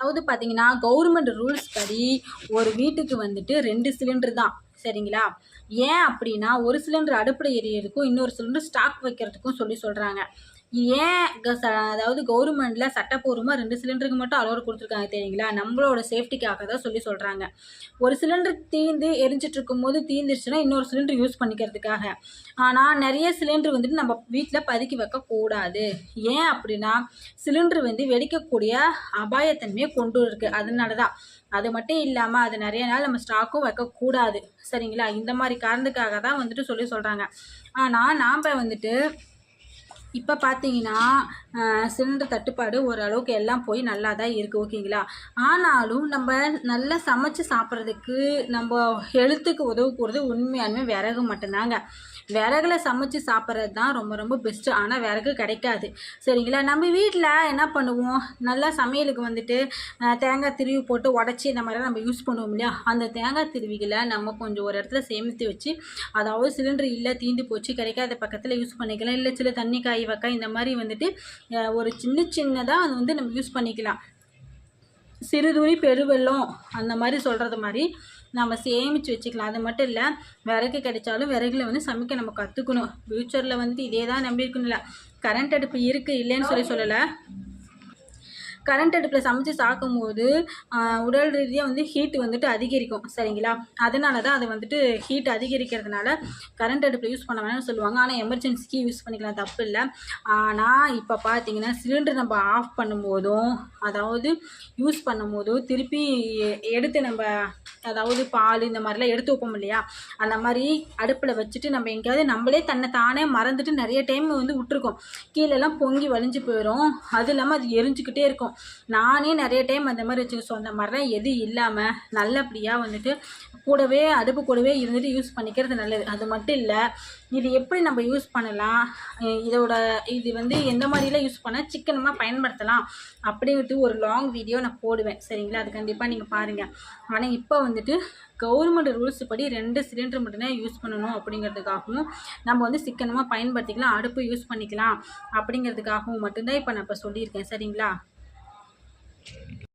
அதாவது பார்த்தீங்கன்னா, government rules படி ஒரு வீட்டுக்கு வந்துட்டு 2 சிலிண்டர் தான். சரிங்களா? ஏன் அப்படின்னா, ஒரு சிலிண்டர் அடுப்புல எரியறதுக்கும், இன்னொரு சிலிண்டர் ஸ்டாக் வைக்கிறதுக்கும் சொல்றாங்க. ஏன் அதாவது கவர்மெண்ட்ல சட்டப்பூர்வமா 2 சிலிண்டருக்கு மட்டும் அலோவ் குடுத்துருக்காங்க தெரியுங்களா? நம்மளோட சேஃப்டிக்காக தான் சொல்றாங்க. ஒரு சிலிண்டர் தீர்ந்து எரிஞ்சிட்டு இருக்கும்போது தீர்ந்துருச்சுன்னா, இன்னொரு சிலிண்டர் யூஸ் பண்ணிக்கிறதுக்காக. ஆனா, நெறைய சிலிண்டர் வந்துட்டு நம்ம வீட்ல பதுக்கி வைக்கக்கூடாது. ஏன் அப்படின்னா, சிலிண்டர் வந்து வெடிக்கக்கூடிய அபாயத்தன்மைய கொண்டு இருக்கு. அதனால தான். அது மட்டும் இல்லாம, அது நெறைய நாள் நம்ம ஸ்டாக்கும் வைக்கக்கூடாது. சரிங்களா? இந்த மாரி காரணத்துக்காக தான் வந்துட்டு சொல்றாங்க. ஆனா, நாம வந்துட்டு இப்போ பார்த்தீங்கன்னா, சிலிண்டர் தட்டுப்பாடு ஓரளவுக்கு எல்லாம் போய் நல்லா தான் இருக்குது. ஓகேங்களா? ஆனாலும் நம்ம நல்லா சமைச்சு சாப்பிட்றதுக்கு நம்ம ஹெல்த்துக்கு உதவக்கூடது உண்மையாலுமே விறகு மட்டும்தாங்க. விறகுல சமைச்சு சாப்பிட்றது தான் ரொம்ப ரொம்ப பெஸ்ட்டு. ஆனால் விறகு கிடைக்காது. சரிங்களா? நம்ம வீட்டில் என்ன பண்ணுவோம், நல்லா சமையலுக்கு வந்துட்டு தேங்காய் திருவி போட்டு உடச்சி இந்த மாதிரிலாம் நம்ம யூஸ் பண்ணுவோம் இல்லையா? அந்த தேங்காய் திருவிகளை நம்ம கொஞ்சம் ஒரு இடத்துல சேமித்து வச்சு, அதாவது சிலிண்டர் இல்லை தீர்ந்து போச்சு கிடைக்காத பக்கத்தில் யூஸ் பண்ணிக்கலாம். இல்லை சில தண்ணி காய் வைக்க இந்த மாதிரி வந்துட்டு ஒரு சின்னதாக அது வந்து நம்ம யூஸ் பண்ணிக்கலாம். சிறுதுளி பெருவெள்ளம் அந்த மாதிரி சொல்கிறது மாதிரி நம்ம சேமித்து வச்சுக்கலாம். அது மட்டும் இல்லை, விறகு கிடைச்சாலும் விறகுல வந்து சமைக்க நம்ம கற்றுக்கணும். ஃப்யூச்சரில் வந்துட்டு இதே தான் நம்பியிருக்கணும். இல்லை, கரண்ட் அடுப்பு இருக்குது இல்லைன்னு சொல்லலை. கரண்ட் அடுப்பில் சமைச்சு சாப்பிடும்போது உடல் ரீதியாக வந்து ஹீட் வந்துட்டு அதிகரிக்கும். சரிங்களா? அதனால தான் அது வந்துட்டு ஹீட் அதிகரிக்கிறதுனால கரண்ட் அடுப்பில் யூஸ் பண்ண வேணாம்னு சொல்லுவாங்க. ஆனால் எமர்ஜென்சிக்கு யூஸ் பண்ணிக்கலாம், தப்பு இல்லை. ஆனால் இப்போ பார்த்தீங்கன்னா, சிலிண்டர் நம்ம ஆஃப் பண்ணும்போதும் அதாவது யூஸ் பண்ணும்போதும் திருப்பி எடுத்து நம்ம அதாவது பால் இந்த மாதிரிலாம் எடுத்து வைப்போம் இல்லையா? அந்த மாதிரி அடுப்பில் வச்சுட்டு நம்ம எங்கேயாவது நம்மளே தானே மறந்துட்டு நிறைய டைம் வந்து விட்டுருக்கோம். கீழெல்லாம் பொங்கி வலிஞ்சு போயிடும். அது இல்லாமல் அது எரிஞ்சுக்கிட்டே இருக்கும். நானே நிறைய டைம் அந்த மாதிரி வச்சுக்க. ஸோ அந்த மாதிரிலாம் எதுவும் இல்லாமல் நல்லபடியாக வந்துட்டு அடுப்பு கூடவே இருந்துட்டு யூஸ் பண்ணிக்கிறது நல்லது. அது மட்டும் இல்லை, இது எப்படி நம்ம யூஸ் பண்ணலாம், இது வந்து எந்த மாதிரிலாம் யூஸ் பண்ணால் சிக்கனமாக பயன்படுத்தலாம் அப்படிங்கிறது ஒரு லாங் வீடியோ நான் போடுவேன். சரிங்களா? அது கண்டிப்பாக நீங்கள் பாருங்கள். ஆனால் இப்போ வந்துட்டு கவர்மெண்ட் ரூல்ஸ் படி 2 சிலிண்டர் மட்டும்தான் யூஸ் பண்ணணும் அப்படிங்கிறதுக்காகவும், நம்ம வந்து சிக்கனமாக பயன்படுத்திக்கலாம், அடுப்பு யூஸ் பண்ணிக்கலாம் அப்படிங்கிறதுக்காகவும் மட்டும்தான் இப்போ நான் சொல்லியிருக்கேன். சரிங்களா?